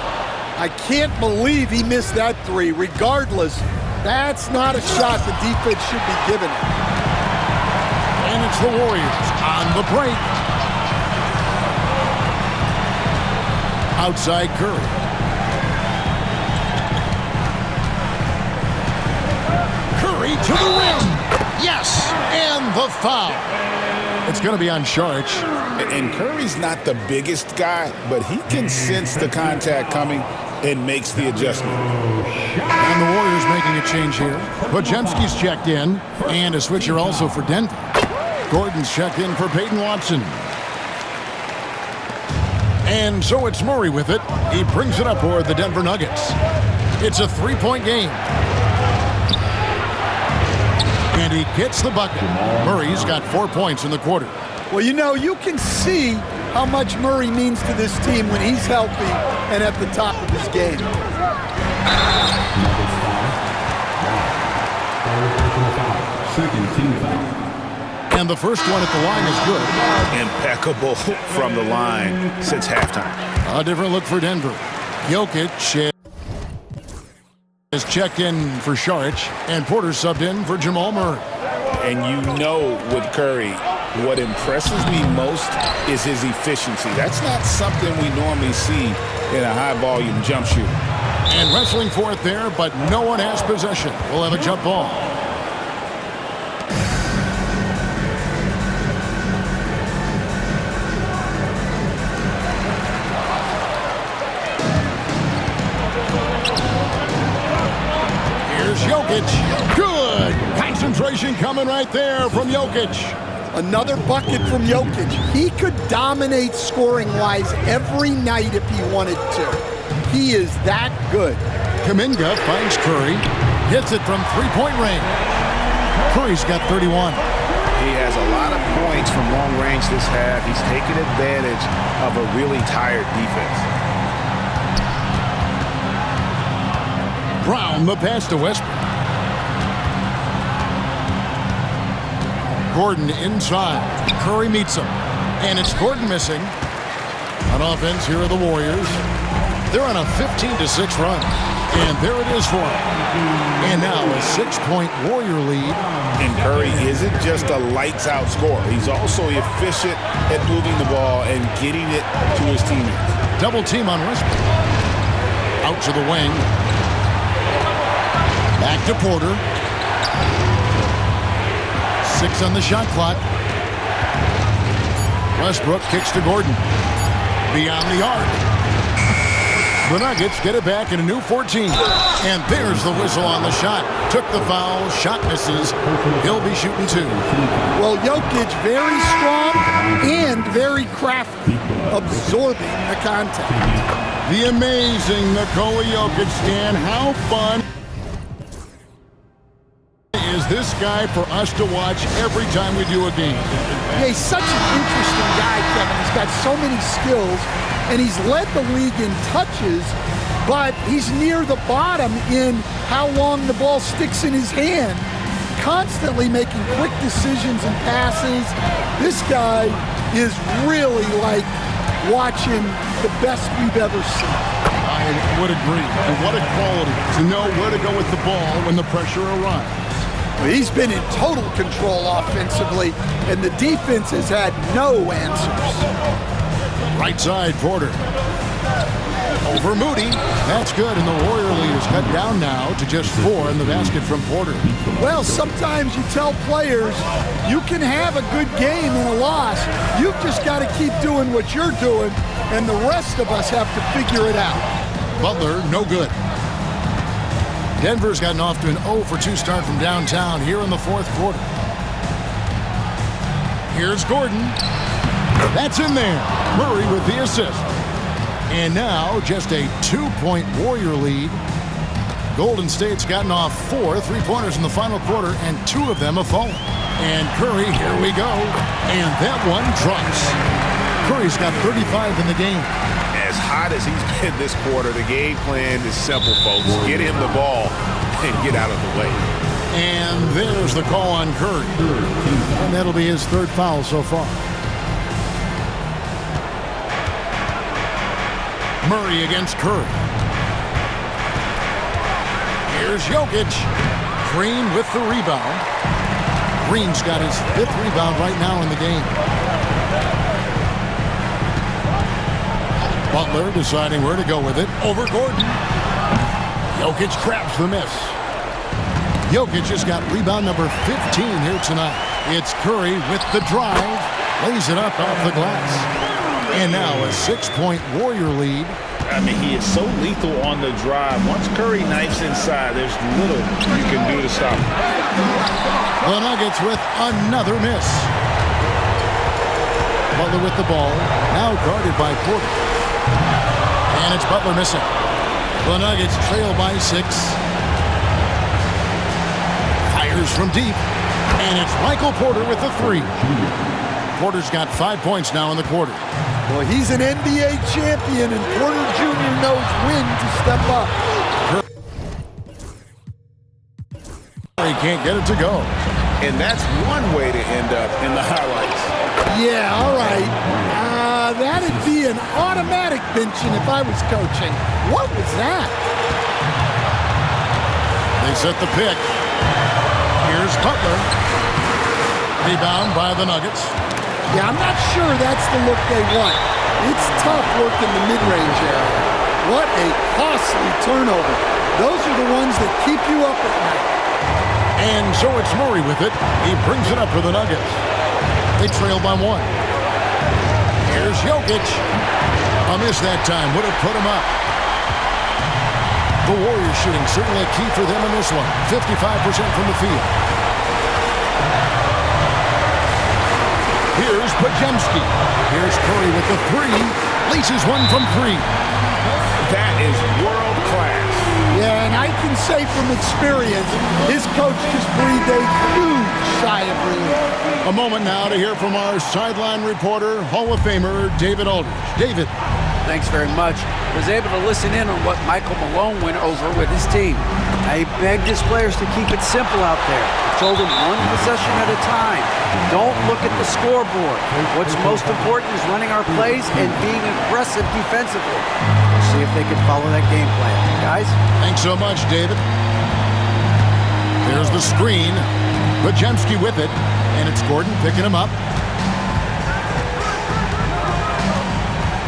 Speaker 2: I can't believe he missed that 3. Regardless, that's not a shot the defense should be giving him.
Speaker 1: And it's the Warriors on the break. Outside Curry. Curry to the rim. Yes, and the foul. It's going to be on Saric.
Speaker 3: And Curry's not the biggest guy, but he can sense the contact coming and makes the adjustment.
Speaker 1: And the Warriors making a change here. Podziemski's checked in, and a switcher also for Denver. Gordon's checked in for Peyton Watson. And so it's Murray with it. He brings it up for the Denver Nuggets. It's a 3-point game. And he gets the bucket. Murray's got 4 points in the quarter.
Speaker 2: Well, you know, you can see how much Murray means to this team when he's healthy and at the top of his game.
Speaker 5: Second team foul.
Speaker 1: And the first one at the line is good.
Speaker 3: Impeccable from the line since halftime.
Speaker 1: A different look for Denver. Jokic is checked in for Saric, and Porter subbed in for Jamal Murray.
Speaker 3: And you know with Curry, what impresses me most is his efficiency. That's not something we normally see in a high-volume jump shooter.
Speaker 1: And wrestling for it there, but no one has possession. We'll have a jump ball. Here's Jokic. Good. Concentration coming right there from Jokic.
Speaker 2: Another bucket from Jokic. He could dominate scoring-wise every night if he wanted to. He is that good.
Speaker 1: Kuminga finds Curry. Hits it from three-point range. Curry's got 31.
Speaker 3: He has a lot of points from long range this half. He's taken advantage of a really tired defense.
Speaker 1: Brown, the pass to Westbrook. Gordon inside. Curry meets him. And it's Gordon missing. On offense, here are the Warriors. They're on a 15-6 run. And there it is for him. And now a 6-point Warrior lead.
Speaker 3: And Curry isn't just a lights-out scorer. He's also efficient at moving the ball and getting it to his teammates.
Speaker 1: Double team on Westbrook. Out to the wing. Back to Porter. 6 on the shot clock. Westbrook kicks to Gordon. Beyond the arc. The Nuggets get it back in a new 14. And there's the whistle on the shot. Took the foul. Shot misses. He'll be shooting 2.
Speaker 2: Well, Jokic very strong and very crafty, absorbing the contact.
Speaker 1: The amazing Nikola Jokic, Stan. How fun is this guy for us to watch every time we do a game?
Speaker 2: Yeah, he's such an interesting guy, Kevin. He's got so many skills, and he's led the league in touches, but he's near the bottom in how long the ball sticks in his hand, constantly making quick decisions and passes. This guy is really like watching the best we've ever seen.
Speaker 1: I would agree. And what a quality to know where to go with the ball when the pressure arrives.
Speaker 2: He's been in total control offensively, and the defense has had no answers.
Speaker 1: Right side, Porter. Over Moody. That's good, and the Warrior lead is cut down now to just 4 in the basket from Porter.
Speaker 2: Well, sometimes you tell players you can have a good game and a loss. You've just got to keep doing what you're doing, and the rest of us have to figure it out.
Speaker 1: Butler, no good. Denver's gotten off to an 0-for-2 start from downtown here in the 4th quarter. Here's Gordon. That's in there. Murray with the assist. And now just a 2-point Warrior lead. Golden State's gotten off 4 3-pointers in the final quarter, and 2 of them have fallen. And Curry, here we go. And that one drops. Curry's got 35 in the game.
Speaker 3: As hot as he's been this quarter, the game plan is simple, folks. Get him the ball and get out of the way.
Speaker 1: And there's the call on Curry. And that'll be his 3rd foul so far. Murray against Curry. Here's Jokic. Green with the rebound. Green's got his 5th rebound right now in the game. Butler deciding where to go with it. Over Gordon. Jokic traps the miss. Jokic has got rebound number 15 here tonight. It's Curry with the drive. Lays it up off the glass. And now a 6-point Warrior lead.
Speaker 3: I mean, he is so lethal on the drive. Once Curry knifes inside, there's little you can do to stop him.
Speaker 1: The Nuggets with another miss. Butler with the ball. Now guarded by Porter. And it's Butler missing. The Nuggets trail by 6. Fires from deep. And it's Michael Porter with the 3. Porter's got 5 points now in the quarter.
Speaker 2: Well, he's an NBA champion, and Porter Jr. knows when to step up.
Speaker 1: He can't get it to go.
Speaker 3: And that's one way to end up in the highlights.
Speaker 2: Yeah, all right. That'd be an automatic benching if I was coaching. What was that?
Speaker 1: They set the pick. Here's Butler. Rebound by the Nuggets.
Speaker 2: Yeah, I'm not sure that's the look they want. It's tough work in the mid-range area. What a costly turnover. Those are the ones that keep you up at night.
Speaker 1: And so it's Murray with it. He brings it up for the Nuggets. They trail by 1. Here's Jokic. A miss that time. Would have put him up. The Warriors shooting certainly a key for them in this one. 55% from the field. Here's Podziemski. Here's Curry with the 3. Laces one from 3.
Speaker 3: That is world class.
Speaker 2: Yeah, and I can say from experience, his coach just breathed a huge sigh of relief.
Speaker 1: A moment now to hear from our sideline reporter, Hall of Famer David Aldridge. David.
Speaker 4: Thanks very much. Was able to listen in on what Michael Malone went over with his team. I begged his players to keep it simple out there. Told them one possession at a time. Don't look at the scoreboard. What's most important is running our plays and being aggressive defensively. We'll see if they can follow that game plan. Guys?
Speaker 1: Thanks so much, David. There's the screen. Podziemski with it. And it's Gordon picking him up.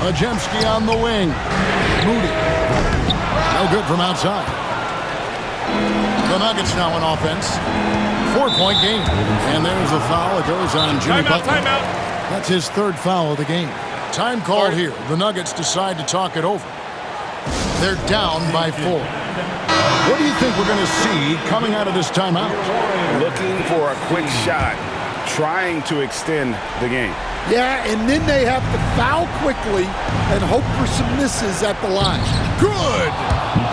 Speaker 1: Podziemski on the wing. Moody. No good from outside. The Nuggets now on offense. 4-point game. And there's a foul. It goes on Jimmy Butler.
Speaker 3: Timeout.
Speaker 1: That's his third foul of the game. Time called here. The Nuggets decide to talk it over. They're down by 4. What do you think we're going to see coming out of this timeout?
Speaker 3: Looking for a quick shot, trying to extend the game.
Speaker 2: Yeah, and then they have to foul quickly and hope for some misses at the line.
Speaker 1: Good!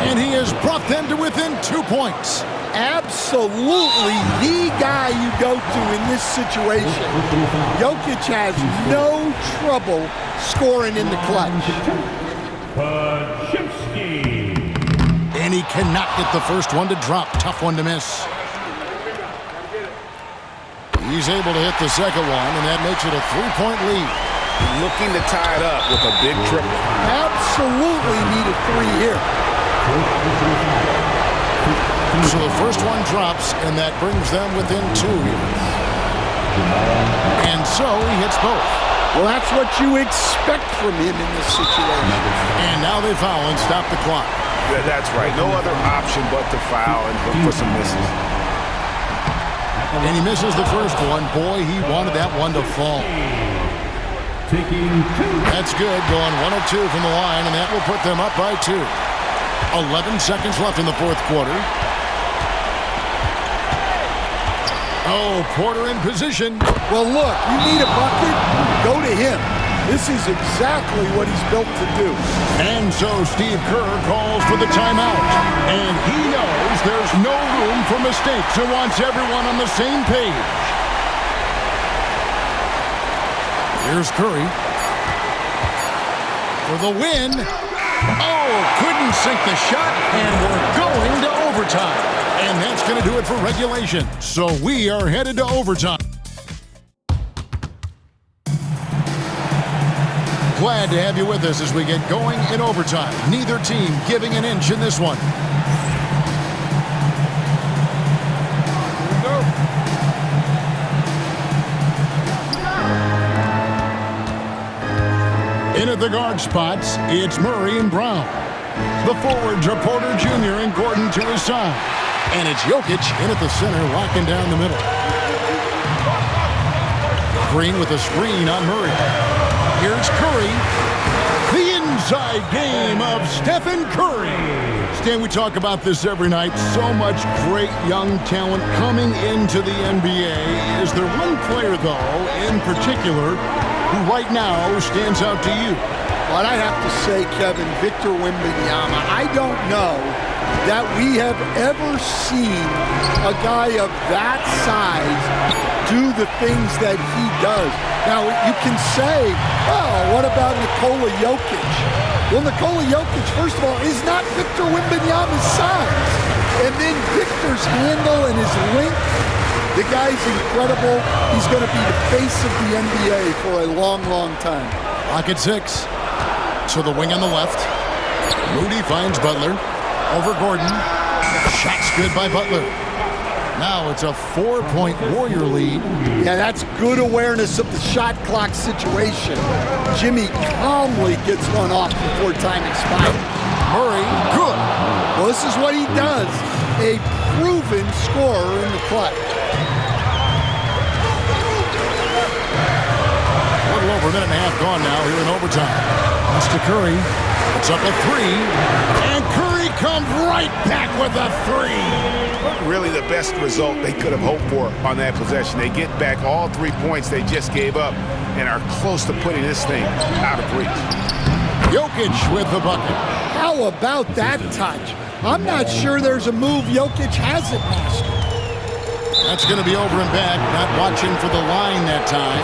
Speaker 1: And he has brought them to within 2 points.
Speaker 2: Absolutely the guy you go to in this situation. Jokic has no trouble scoring in the clutch.
Speaker 5: Podziemski.
Speaker 1: And he cannot get the first one to drop. Tough one to miss. He's able to hit the second one, and that makes it a 3-point lead.
Speaker 3: Looking to tie it up with a big triple.
Speaker 2: Absolutely need a 3 here.
Speaker 1: So the first one drops, and that brings them within 2. And so he hits both.
Speaker 2: Well, that's what you expect from him in this situation.
Speaker 1: And now they foul and stop the clock.
Speaker 3: That's right. No other option but to foul and look for some misses.
Speaker 1: And he misses the first one. Boy, he wanted that one to fall. That's good. Going 1 of 2 from the line, and that will put them up by 2. 11 seconds left in the fourth quarter. Oh, Porter in position.
Speaker 2: Well, look, you need a bucket, go to him. This is exactly what he's built to do.
Speaker 1: And so Steve Kerr calls for the timeout. And he knows there's no room for mistakes and wants everyone on the same page. Here's Curry for the win. Oh, couldn't sink the shot, and we're going to overtime. And that's going to do it for regulation. So we are headed to overtime. Glad to have you with us as we get going in overtime. Neither team giving an inch in this one. In at the guard spots, it's Murray and Brown. The forwards are Porter Jr. and Gordon to his side. And it's Jokic in at the center, locking down the middle. Green with a screen on Murray. Here's Curry. The inside game of Stephen Curry. Stan, we talk about this every night. So much great young talent coming into the NBA. Is there one player, though, in particular, who right now stands out to you?
Speaker 2: Well, I have to say, Kevin, Victor Wembanyama. I don't know that we have ever seen a guy of that size do the things that he does. Now, you can say, oh, what about Nikola Jokic? Well, Nikola Jokic, first of all, is not Victor Wembanyama's size. And then Victor's handle and his length, the guy's incredible. He's going to be the face of the NBA for a long, long time.
Speaker 1: Clock at 6. To the wing on the left. Moody finds Butler. Over Gordon. Shot's good by Butler. Now it's a 4-point Warrior lead.
Speaker 2: Yeah, that's good awareness of the shot clock situation. Jimmy calmly gets one off before time expires.
Speaker 1: Murray, good.
Speaker 2: Well, this is what he does. A proven scorer in the clutch.
Speaker 1: A little over a minute and a half gone now here in overtime. That's to Curry. It's up a 3. And Curry comes right back with a 3.
Speaker 3: Really the best result they could have hoped for on that possession. They get back all 3 points they just gave up and are close to putting this thing out of reach.
Speaker 1: Jokic with the bucket.
Speaker 2: How about that touch? I'm not sure there's a move Jokic hasn't mastered.
Speaker 1: That's going to be over and back. Not watching for the line that time.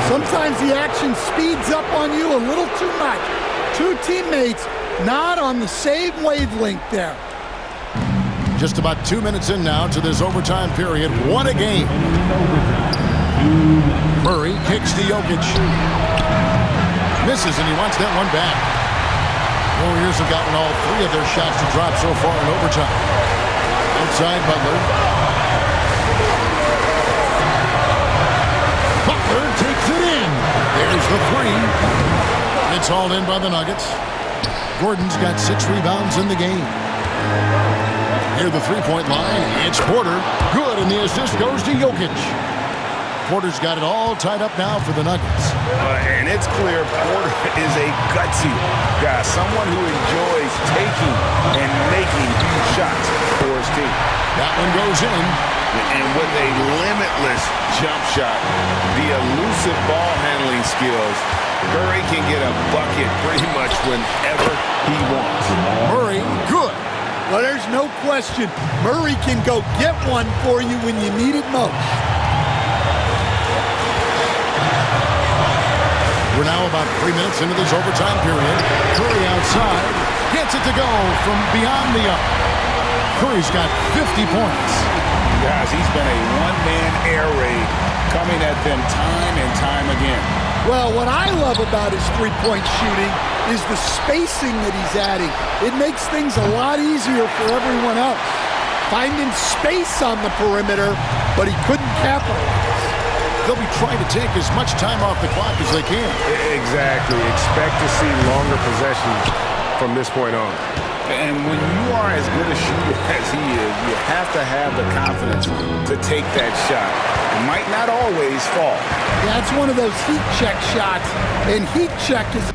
Speaker 2: Sometimes the action speeds up on you a little too much. Two teammates not on the same wavelength there.
Speaker 1: Just about 2 minutes in now to this overtime period. What a game. Murray kicks to Jokic. Misses, and he wants that one back. Warriors have gotten all 3 of their shots to drop so far in overtime. Outside Butler. Butler takes it in. There's the 3. It's hauled in by the Nuggets. Gordon's got 6 rebounds in the game. Near the three-point line, it's Porter. Good, and the assist goes to Jokic. Porter's got it all tied up now for the Nuggets.
Speaker 3: And it's clear Porter is a gutsy guy, someone who enjoys taking and making huge shots for his team.
Speaker 1: That one goes in.
Speaker 3: And with a limitless jump shot, the elusive ball handling skills, Curry can get a bucket pretty much whenever he wants.
Speaker 1: Murray, good.
Speaker 2: Well, there's no question. Murray can go get one for you when you need it most.
Speaker 1: We're now about 3 minutes into this overtime period. Curry outside, gets it to go from beyond the arc. Curry's got 50 points.
Speaker 3: Guys, he's been a one-man air raid coming at them time and time again.
Speaker 2: Well, what I love about his three-point shooting is the spacing that he's adding. It makes things a lot easier for everyone else. Finding space on the perimeter, but he couldn't capitalize.
Speaker 1: They'll be trying to take as much time off the clock as they can.
Speaker 9: Exactly. Expect to see longer possessions from this point on.
Speaker 3: And when you are as good a shooter as he is, you have to have the confidence to take that shot. It might not always fall.
Speaker 2: Yeah, it's one of those heat check shots, and heat check is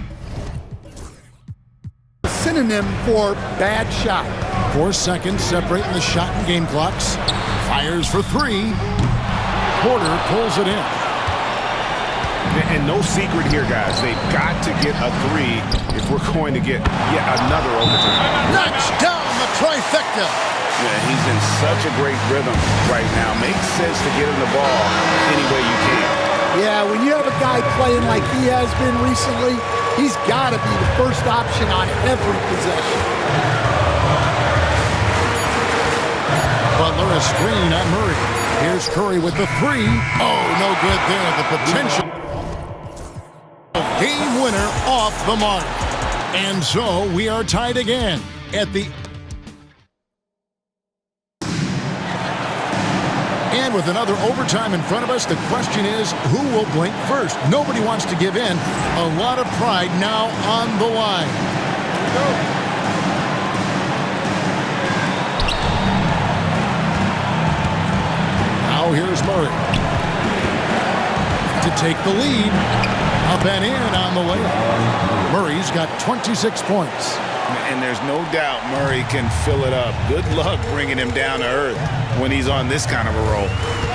Speaker 2: a synonym for bad shot.
Speaker 1: 4 seconds separating the shot and game clocks. Fires for three. Porter pulls it in.
Speaker 3: And no secret here, guys. They've got to get a three if we're going to get yet another overtime.
Speaker 1: Knocks down the trifecta.
Speaker 3: Yeah, he's in such a great rhythm right now. Makes sense to get him the ball any way you can.
Speaker 2: Yeah, when you have a guy playing like he has been recently, he's got to be the first option on every possession.
Speaker 1: Butler a screen on Murray. Here's Curry with the three. Oh, no good there. The potential game winner off the mark. And so we are tied again at the... And with another overtime in front of us, the question is, who will blink first? Nobody wants to give in. A lot of pride now on the line. Here we go. Now here's Murray to take the lead. Up and in on the layup. Murray's got 26 points.
Speaker 3: And there's no doubt Murray can fill it up. Good luck bringing him down to earth when he's on this kind of a roll.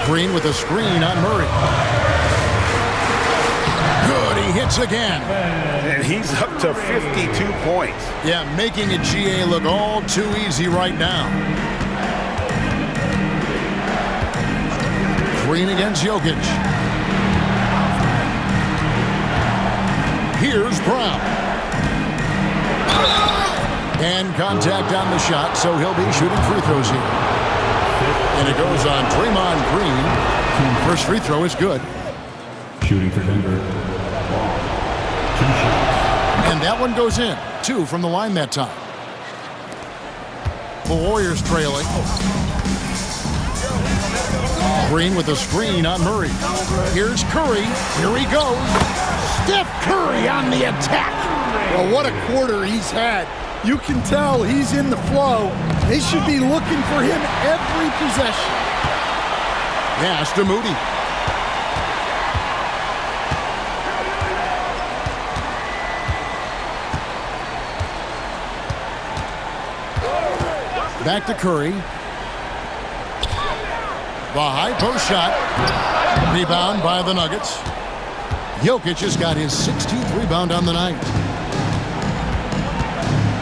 Speaker 1: Green with a screen on Murray. Good, he hits again.
Speaker 3: And he's up to 52 points.
Speaker 1: Yeah, making a GA look all too easy right now. Green against Jokic. Here's Brown. And contact on the shot, so he'll be shooting free throws here. And it goes on Draymond Green. First free throw is good.
Speaker 5: Shooting for Denver. 2 shots.
Speaker 1: And that one goes in. 2 from the line that time. The Warriors trailing. Green with a screen on Murray. Here's Curry. Here he goes. Steph Curry on the attack.
Speaker 2: Well, what a quarter he's had. You can tell he's in the flow. They should be looking for him every possession.
Speaker 1: Pass to Moody. Back to Curry. The high post shot. Rebound by the Nuggets. Jokic has got his 16th rebound on the night.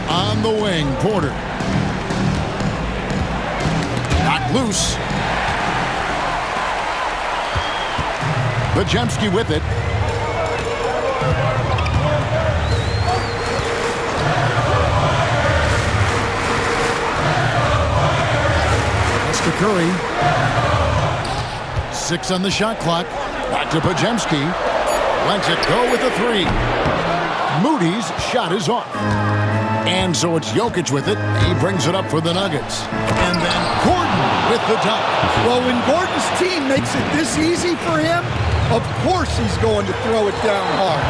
Speaker 1: On the wing, Porter. Knocked loose. Podziemski with it. That's to Curry. 6 on the shot clock. Back to Podziemski. Lets it go with a 3. Moody's shot is off. And so it's Jokic with it. He brings it up for the Nuggets. And then Gordon with the dunk.
Speaker 2: Well, when Gordon's team makes it this easy for him, of course he's going to throw it down hard.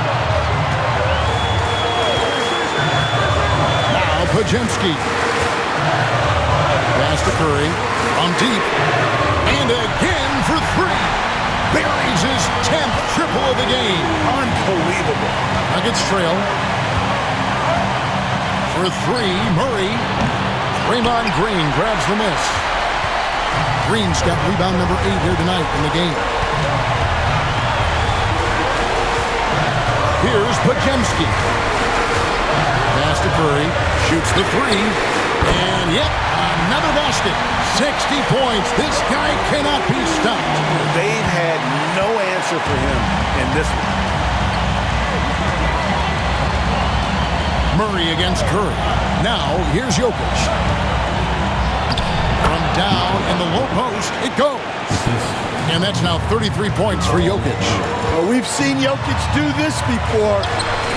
Speaker 1: Now Podziemski. Pass Pass to Curry. From deep. And again for three. Buries his 10th triple of the game.
Speaker 3: Unbelievable.
Speaker 1: Nuggets trail. For three, Murray. Draymond Green grabs the miss. Green's got rebound number 8 here tonight in the game. Here's Podziemski. Pass to Curry. Shoots the three. And yet another basket. 60 points. This guy cannot be stopped.
Speaker 3: They've had no answer for him in this one.
Speaker 1: Murray against Curry. Now, here's Jokic. From down in the low post, it goes. And that's now 33 points for Jokic.
Speaker 2: Well, we've seen Jokic do this before,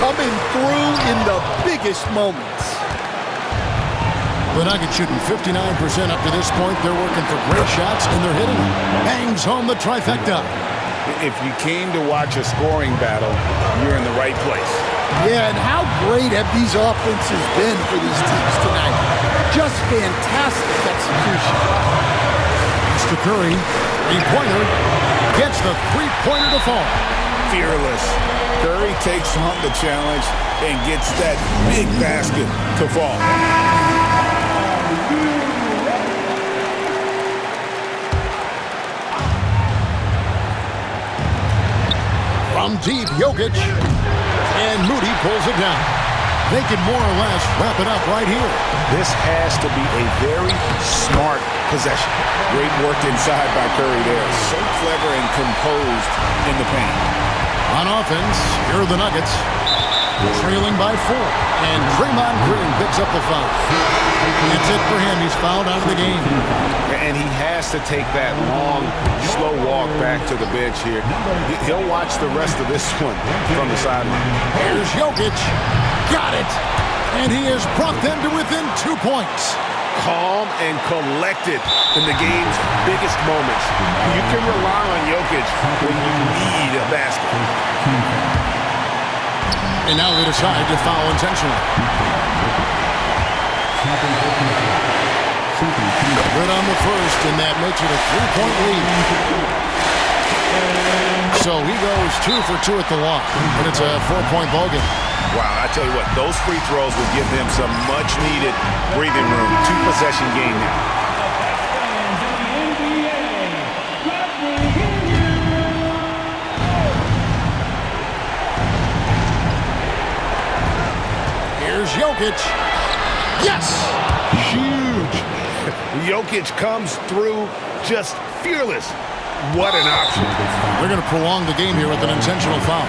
Speaker 2: coming through in the biggest moments.
Speaker 1: The Nuggets shooting 59% up to this point. They're working for great shots, and they're hitting them. Bangs home the trifecta.
Speaker 3: If you came to watch a scoring battle, you're in the right place.
Speaker 2: Yeah, and how great have these offenses been for these teams tonight? Just fantastic execution.
Speaker 1: It's to Curry. Three-pointer. Gets the three-pointer to fall.
Speaker 3: Fearless. Curry takes on the challenge and gets that big basket to fall.
Speaker 1: From deep, Jokic. And Moody pulls it down. They can more or less wrap it up right here.
Speaker 3: This has to be a very smart possession. Great work inside by Curry there. So clever and composed in the paint.
Speaker 1: On offense, here are the Nuggets. Trailing by 4. And Draymond Green picks up the foul. That's it for him. He's fouled out of the game.
Speaker 3: And he has to take that long, slow walk back to the bench here. He'll watch the rest of this one from the sideline.
Speaker 1: Here's Jokic. Got it. And he has brought them to within 2 points.
Speaker 3: Calm and collected in the game's biggest moments. You can rely on Jokic when you need a basket.
Speaker 1: And now they decide to foul intentionally. Good on the first, and that makes it a 3-point lead. So he goes 2 for 2 at the line, and it's a 4-point ballgame.
Speaker 3: Wow, I tell you what, those free throws will give them some much-needed breathing room. 2-possession game now.
Speaker 1: Here's Jokic. Yes! Huge.
Speaker 3: Jokic comes through just fearless. What an option.
Speaker 1: They're going to prolong the game here with an intentional foul.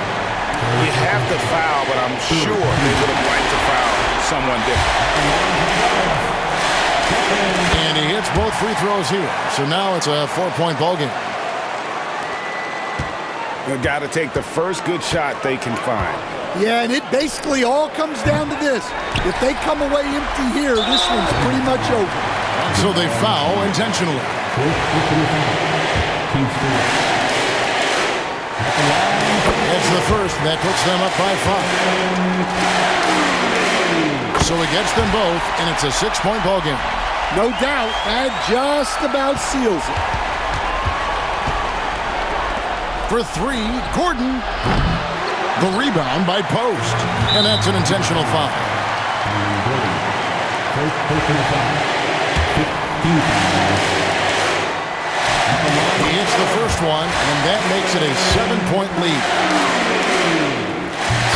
Speaker 3: You have to foul, but I'm sure they would have liked to foul someone different.
Speaker 1: And he hits both free throws here. So now it's a 4-point ballgame.
Speaker 3: They've got to take the first good shot they can find.
Speaker 2: Yeah, and it basically all comes down to this. If they come away empty here, this one's pretty much over.
Speaker 1: So they foul intentionally. That's the first, and that puts them up by 5. So he gets them both, and it's a 6-point ballgame.
Speaker 2: No doubt, that just about seals it.
Speaker 1: For 3, Gordon. The rebound by Post, and that's an intentional foul. He hits the first one, and that makes it a 7-point lead.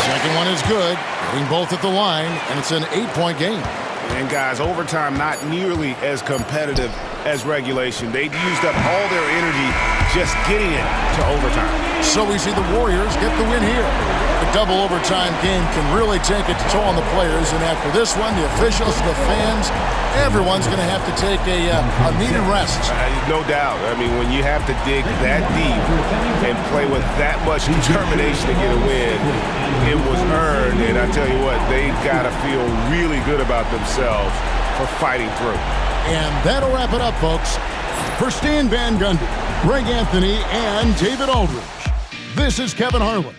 Speaker 1: Second one is good, hitting both at the line, and it's an 8-point game.
Speaker 3: And guys, overtime not nearly as competitive as regulation. They'd used up all their energy just getting it to overtime.
Speaker 1: So we see the Warriors get the win here. The double overtime game can really take a toll on the players, and after this one, the officials, the fans, everyone's going to have to take a needed rest.
Speaker 3: No doubt. I mean, when you have to dig that deep and play with that much determination to get a win, it was earned, and I tell you what, they've got to feel really good about themselves for fighting through.
Speaker 1: And that'll wrap it up, folks. For Stan Van Gundy, Greg Anthony, and David Aldridge, this is Kevin Harlan.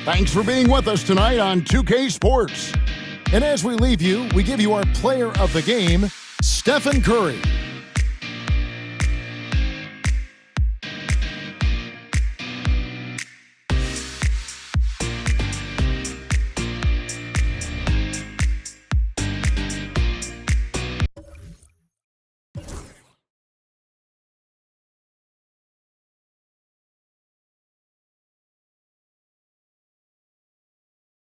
Speaker 1: Thanks for being with us tonight on 2K Sports. And as we leave you, we give you our player of the game, Stephen Curry.